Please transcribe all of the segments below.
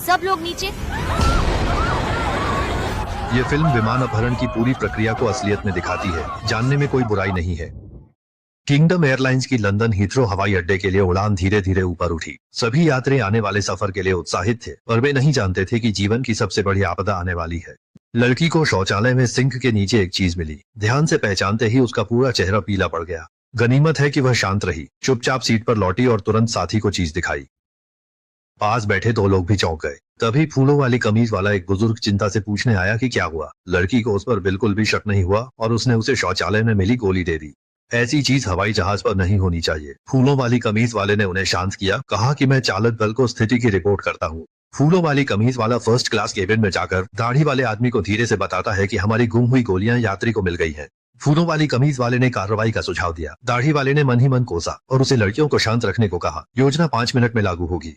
सब लोग नीचे। ये फिल्म विमान अपहरण की पूरी प्रक्रिया को असलियत में दिखाती है। जानने में कोई बुराई नहीं है। किंगडम एयरलाइंस की लंदन हीथ्रो हवाई अड्डे के लिए उड़ान धीरे धीरे ऊपर उठी। सभी यात्री आने वाले सफर के लिए उत्साहित थे, पर वे नहीं जानते थे कि जीवन की सबसे बड़ी आपदा आने वाली है। लड़की को शौचालय में सिंक के नीचे एक चीज मिली। ध्यान से पहचानते ही उसका पूरा चेहरा पीला पड़ गया। गनीमत है कि वह शांत रही, चुपचाप सीट पर लौटी और तुरंत साथी को चीज दिखाई। पास बैठे दो लोग भी चौंक गए। तभी फूलों वाली कमीज वाला एक बुजुर्ग चिंता से पूछने आया कि क्या हुआ। लड़की को उस पर बिल्कुल भी शक नहीं हुआ और उसने उसे शौचालय में मिली गोली दे दी। ऐसी चीज हवाई जहाज पर नहीं होनी चाहिए। फूलों वाली कमीज वाले ने उन्हें शांत किया, कहा कि मैं चालक दल को स्थिति की रिपोर्ट करता हूँ। फूलों वाली कमीज वाला फर्स्ट क्लास केबिन में जाकर दाढ़ी वाले आदमी को धीरे से बताता है कि हमारी गुम हुई गोलियां यात्री को मिल गई हैं। फूलों वाली कमीज वाले ने कार्रवाई का सुझाव दिया। दाढ़ी वाले ने मन ही मन कोसा और उसे लड़कियों को शांत रखने को कहा। योजना 5 मिनट में लागू होगी।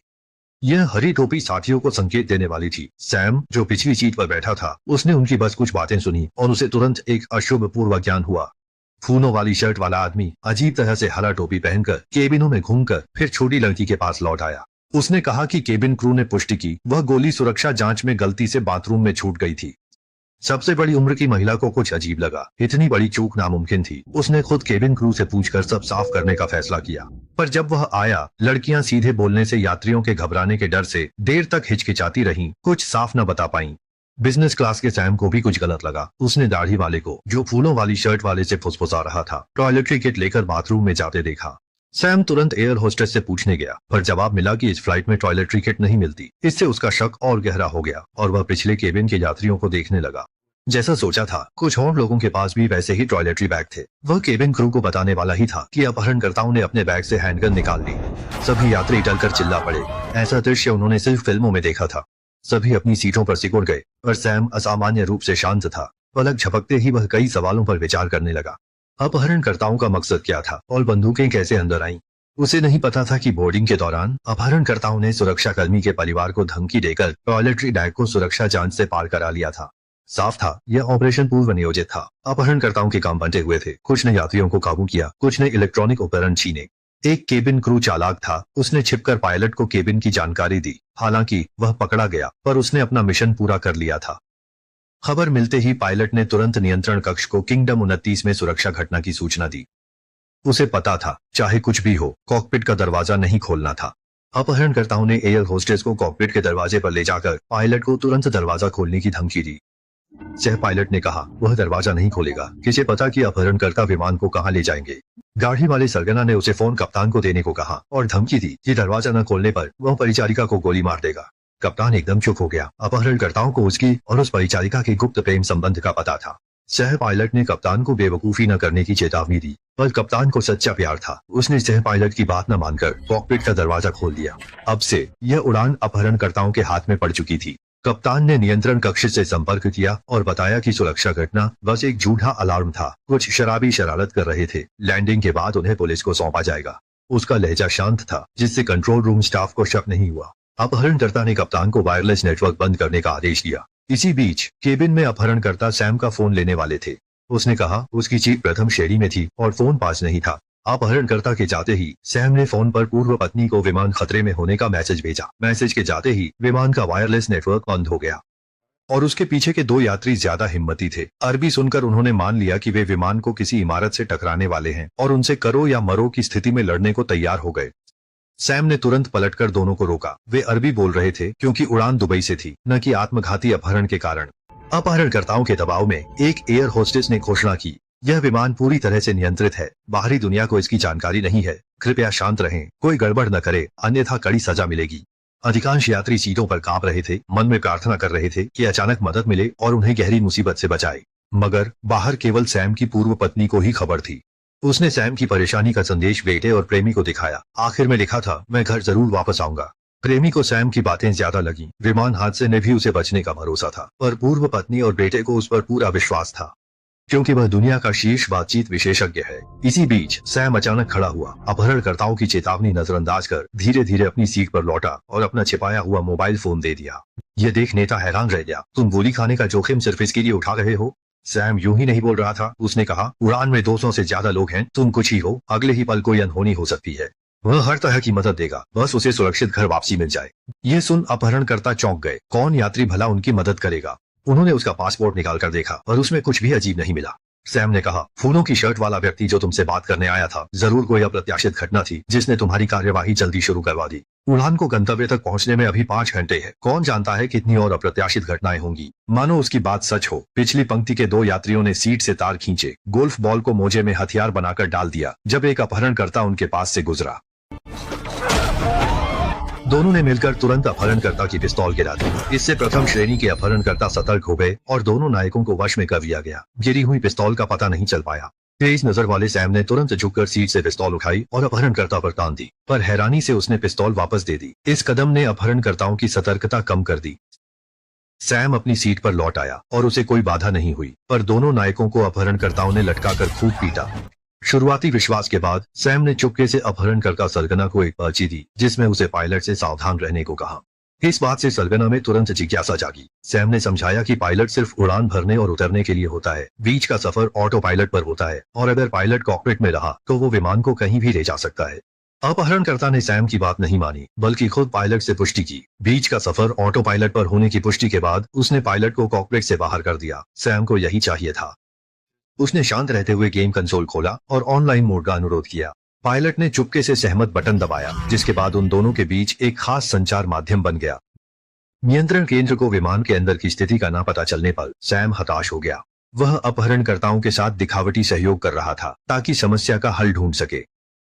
यह हरी टोपी साथियों को संकेत देने वाली थी। सैम, जो पिछली सीट पर बैठा था, उसने उनकी बस कुछ बातें सुनी और उसे तुरंत एक अशुभ पूर्व ज्ञान हुआ। फूलों वाली शर्ट वाला आदमी अजीब तरह से हरा टोपी पहनकर केबिनों में घूमकर फिर छोटी लड़की के पास लौट आया। उसने कहा कि केबिन क्रू ने पुष्टि की वह गोली सुरक्षा जांच में गलती से बाथरूम में छूट गई थी। सबसे बड़ी उम्र की महिला को कुछ अजीब लगा। इतनी बड़ी चूक नामुमकिन थी। उसने खुद केबिन क्रू से पूछकर सब साफ करने का फैसला किया। पर जब वह आया, लड़कियां सीधे बोलने से यात्रियों के घबराने के डर से देर तक हिचकिचाती रहीं, कुछ साफ न बता पाईं। बिजनेस क्लास के सैम को भी कुछ गलत लगा। उसने दाढ़ी वाले को, जो फूलों वाली शर्ट वाले से फुसफुसा रहा था, टॉयलेटरी किट लेकर बाथरूम में जाते देखा। सैम तुरंत एयर होस्टेस से पूछने गया, पर जवाब मिला कि इस फ्लाइट में टॉयलेटरी किट नहीं मिलती। इससे उसका शक और गहरा हो गया और वह पिछले केबिन के यात्रियों को देखने लगा। जैसा सोचा था, कुछ और लोगों के पास भी वैसे ही टॉयलेटरी बैग थे। वह केबिन क्रू को बताने वाला ही था कि अपहरणकर्ताओं ने अपने बैग से हैंडगन निकाल ली। सभी यात्री डरकर चिल्ला पड़े। ऐसा दृश्य उन्होंने सिर्फ फिल्मों में देखा था। सभी अपनी सीटों पर सिकुड़ गए, पर सैम असामान्य रूप से शांत था। पलक झपकते ही वह कई सवालों पर विचार करने लगा। अपहरणकर्ताओं का मकसद क्या था और बंदूकें कैसे अंदर आईं? उसे नहीं पता था कि बोर्डिंग के दौरान अपहरणकर्ताओं ने सुरक्षा कर्मी के परिवार को धमकी देकर टॉयलेटरी बैग को सुरक्षा जांच से पार करा लिया था। साफ था, यह ऑपरेशन पूर्व नियोजित था। अपहरणकर्ताओं के काम बंटे हुए थे। कुछ ने यात्रियों को काबू किया, कुछ ने इलेक्ट्रॉनिक उपकरण छीने। एक केबिन क्रू चालाक था। उसने छिपकर पायलट को केबिन की जानकारी दी। हालांकि वह पकड़ा गया, पर उसने अपना मिशन पूरा कर लिया था। खबर मिलते ही पायलट ने तुरंत नियंत्रण कक्ष को किंगडम 29 में सुरक्षा घटना की सूचना दी। उसे पता था, चाहे कुछ भी हो, कॉकपिट का दरवाजा नहीं खोलना था। अपहरणकर्ताओं ने एयर होस्टेस को कॉकपिट के दरवाजे पर ले जाकर पायलट को तुरंत दरवाजा खोलने की धमकी दी। सह पायलट ने कहा वह दरवाजा नहीं खोलेगा। किसे पता कि अपहरणकर्ता विमान को कहां ले जाएंगे। गाड़ी वाले सरगना ने उसे फोन कप्तान को देने को कहा और धमकी दी कि दरवाजा न खोलने पर वह परिचारिका को गोली मार देगा। कप्तान एकदम चुप हो गया। अपहरणकर्ताओं को उसकी और उस परिचारिका के गुप्त प्रेम संबंध का पता था। सह पायलट ने कप्तान को बेवकूफी न करने की चेतावनी दी, पर कप्तान को सच्चा प्यार था। उसने सह पायलट की बात न मानकर कॉकपिट का दरवाजा खोल दिया। अब से यह उड़ान अपहरणकर्ताओं के हाथ में पड़ चुकी थी। कप्तान ने नियंत्रण कक्ष से संपर्क किया और बताया कि सुरक्षा घटना बस एक झूठा अलार्म था। कुछ शराबी शरारत कर रहे थे। लैंडिंग के बाद उन्हें पुलिस को सौंपा जाएगा। उसका लहजा शांत था, जिससे कंट्रोल रूम स्टाफ को शक नहीं हुआ। अपहरणकर्ता ने कप्तान को वायरलेस नेटवर्क बंद करने का आदेश दिया। इसी बीच केबिन में अपहरणकर्ता सैम का फोन लेने वाले थे। उसने कहा उसकी सीट प्रथम श्रेणी में थी और फोन पास नहीं था। अपहरणकर्ता के जाते ही सैम ने फोन पर पूर्व पत्नी को विमान खतरे में होने का मैसेज भेजा। मैसेज के जाते ही विमान का वायरलेस नेटवर्क बंद हो गया और उसके पीछे के 2 यात्री ज्यादा हिम्मती थे। अरबी सुनकर उन्होंने मान लिया कि वे विमान को किसी इमारत से टकराने वाले हैं और उनसे करो या मरो की स्थिति में लड़ने को तैयार हो गए। सैम ने तुरंत पलटकर दोनों को रोका। वे अरबी बोल रहे थे क्योंकि उड़ान दुबई से थी, न कि आत्मघाती अपहरण के कारण। अपहरणकर्ताओं के दबाव में एक एयर होस्टेस ने घोषणा की, यह विमान पूरी तरह से नियंत्रित है। बाहरी दुनिया को इसकी जानकारी नहीं है। कृपया शांत रहें, कोई गड़बड़ न करे, अन्यथा कड़ी सजा मिलेगी। अधिकांश यात्री सीटों पर कांप रहे थे। मन में प्रार्थना कर रहे थे कि अचानक मदद मिले और उन्हें गहरी मुसीबत से बचाए। मगर बाहर केवल सैम की पूर्व पत्नी को ही खबर थी। उसने सैम की परेशानी का संदेश बेटे और प्रेमी को दिखाया। आखिर में लिखा था, मैं घर जरूर वापस आऊंगा। प्रेमी को सैम की बातें ज्यादा लगी। विमान हादसे में भी उसे बचने का भरोसा था, पर पूर्व पत्नी और बेटे को उस पर पूरा विश्वास था, क्योंकि वह दुनिया का शीर्ष बातचीत विशेषज्ञ है। इसी बीच सैम अचानक खड़ा हुआ। अपहरणकर्ताओं की चेतावनी नजरअंदाज कर धीरे धीरे अपनी सीट पर लौटा और अपना छिपाया हुआ मोबाइल फोन दे दिया। यह देख नेता हैरान रह गया। तुम गोली खाने का जोखिम सिर्फ इसके लिए उठा रहे हो? सैम यूं ही नहीं बोल रहा था। उसने कहा, उड़ान में 200 से ज्यादा लोग हैं, तुम कुछ ही हो, अगले ही पल कोई अनहोनी हो सकती है। वह हर तरह की मदद देगा, बस उसे सुरक्षित घर वापसी मिल जाए। ये सुन अपहरणकर्ता चौंक गए। कौन यात्री भला उनकी मदद करेगा? उन्होंने उसका पासपोर्ट निकाल कर देखा पर उसमें कुछ भी अजीब नहीं मिला। सैम ने कहा, फूलों की शर्ट वाला व्यक्ति जो तुमसे बात करने आया था, जरूर कोई अप्रत्याशित घटना थी जिसने तुम्हारी कार्यवाही जल्दी शुरू करवा दी। उड़ान को गंतव्य तक पहुंचने में अभी 5 घंटे है। कौन जानता है कितनी और अप्रत्याशित घटनाएं होंगी। मानो उसकी बात सच हो। पिछली पंक्ति के 2 यात्रियों ने सीट से तार खींचे, गोल्फ बॉल को मोजे में हथियार बनाकर डाल दिया जब एक अपहरणकर्ता उनके पास से गुजरा। दोनों ने मिलकर तुरंत अपहरणकर्ता की पिस्तौल गिरा दी। इससे प्रथम श्रेणी के अपहरणकर्ता सतर्क हो गए और दोनों नायकों को वश में कर लिया गया। गिरी हुई पिस्तौल का पता नहीं चल पाया। तेज नजर वाले सैम ने तुरंत झुककर सीट से पिस्तौल उठाई और अपहरणकर्ता पर तान दी, पर हैरानी से उसने पिस्तौल वापस दे दी। इस कदम ने अपहरणकर्ताओं की सतर्कता कम कर दी। सैम अपनी सीट पर लौट आया और उसे कोई बाधा नहीं हुई, पर दोनों नायकों को अपहरणकर्ताओं ने लटकाकर खूब पीटा। शुरुआती विश्वास के बाद सैम ने चुपके से अपहरणकर्ता सरगना को एक पर्ची दी जिसमें उसे पायलट से सावधान रहने को कहा। इस बात से सरगना में तुरंत जिज्ञासा जागी। सैम ने समझाया कि पायलट सिर्फ उड़ान भरने और उतरने के लिए होता है, बीच का सफर ऑटो पायलट पर होता है और अगर पायलट कॉकपिट में रहा तो वो विमान को कहीं भी ले जा सकता है। अपहरणकर्ता ने सैम की बात नहीं मानी बल्कि खुद पायलट से पुष्टि की। बीच का सफर ऑटो पायलट पर होने की पुष्टि के बाद उसने पायलट को कॉकपिट से बाहर कर दिया। सैम को यही चाहिए था। उसने शांत रहते हुए गेम कंसोल खोला और ऑनलाइन मोड का अनुरोध किया। पायलट ने चुपके से सहमत बटन दबाया, जिसके बाद उन दोनों के बीच एक खास संचार माध्यम बन गया। नियंत्रण केंद्र को विमान के अंदर की स्थिति का ना पता चलने पर सैम हताश हो गया। वह अपहरणकर्ताओं के साथ दिखावटी सहयोग कर रहा था ताकि समस्या का हल ढूंढ सके।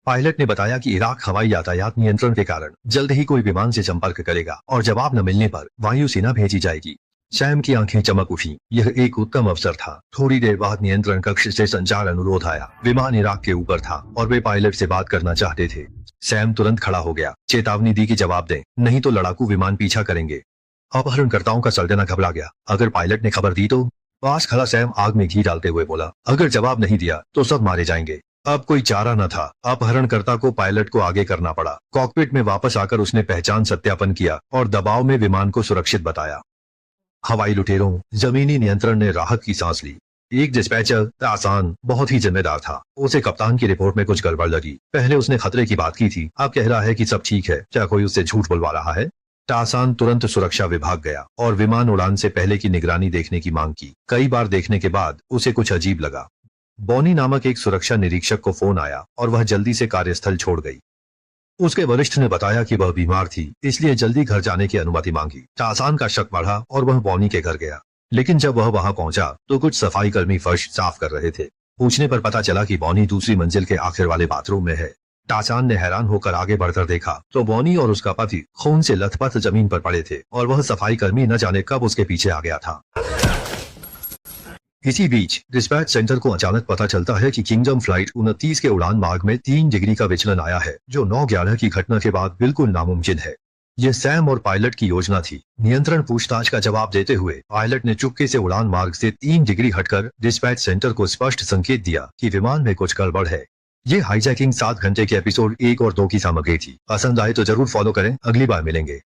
पायलट ने बताया कि इराक हवाई यातायात नियंत्रण के कारण जल्द ही कोई विमान से संपर्क करेगा और जवाब न मिलने पर वायुसेना भेजी जाएगी। सैम की आंखें चमक उठी। यह एक उत्तम अवसर था। थोड़ी देर बाद नियंत्रण कक्ष से संचार अनुरोध आया। विमान इराक के ऊपर था और वे पायलट से बात करना चाहते थे। सैम तुरंत खड़ा हो गया, चेतावनी दी कि जवाब दें, नहीं तो लड़ाकू विमान पीछा करेंगे। अपहरणकर्ताओं का सरगना घबरा गया। अगर पायलट ने खबर दी तो? पास खड़ा सैम आग में घी डालते हुए बोला, अगर जवाब नहीं दिया तो सब मारे जाएंगे। अब कोई चारा न था। अपहरणकर्ता को पायलट को आगे करना पड़ा। कॉकपिट में वापस आकर उसने पहचान सत्यापन किया और दबाव में विमान को सुरक्षित बताया। हवाई लुटेरों, जमीनी नियंत्रण ने राहत की सांस ली। एक डिस्पैचर आसान बहुत ही जिम्मेदार था। उसे कप्तान की रिपोर्ट में कुछ गड़बड़ लगी। पहले उसने खतरे की बात की थी, अब कह रहा है कि सब ठीक है। क्या कोई उससे झूठ बुलवा रहा है? टासान तुरंत सुरक्षा विभाग गया और विमान उड़ान से पहले की निगरानी देखने की मांग की। कई बार देखने के बाद उसे कुछ अजीब लगा। बॉनी नामक एक सुरक्षा निरीक्षक को फोन आया और वह जल्दी से कार्यस्थल छोड़ गई। उसके वरिष्ठ ने बताया कि वह बीमार थी, इसलिए जल्दी घर जाने की अनुमति मांगी। टासान का शक बढ़ा और वह बॉनी के घर गया, लेकिन जब वह वहां पहुंचा तो कुछ सफाई कर्मी फर्श साफ कर रहे थे। पूछने पर पता चला कि बॉनी दूसरी मंजिल के आखिर वाले बाथरूम में है। टासान ने हैरान होकर आगे बढ़कर देखा तो बॉनी और उसका पति खून से लथपथ जमीन पर पड़े थे और वह सफाई कर्मी न जाने कब उसके पीछे आ गया था। इसी बीच डिस्पैच सेंटर को अचानक पता चलता है कि किंगडम फ्लाइट 29 के उड़ान मार्ग में 3 डिग्री का विचलन आया है, जो 9/11 की घटना के बाद बिल्कुल नामुमकिन है। यह सैम और पायलट की योजना थी। नियंत्रण पूछताछ का जवाब देते हुए पायलट ने चुपके से उड़ान मार्ग से 3 डिग्री हटकर डिस्पैच सेंटर को स्पष्ट संकेत दिया कि विमान में कुछ गड़बड़ है। ये हाईजैकिंग 7 घंटे के एपिसोड 1 और 2 की सामग्री थी। पसंद आए तो जरूर फॉलो करें। अगली बार मिलेंगे।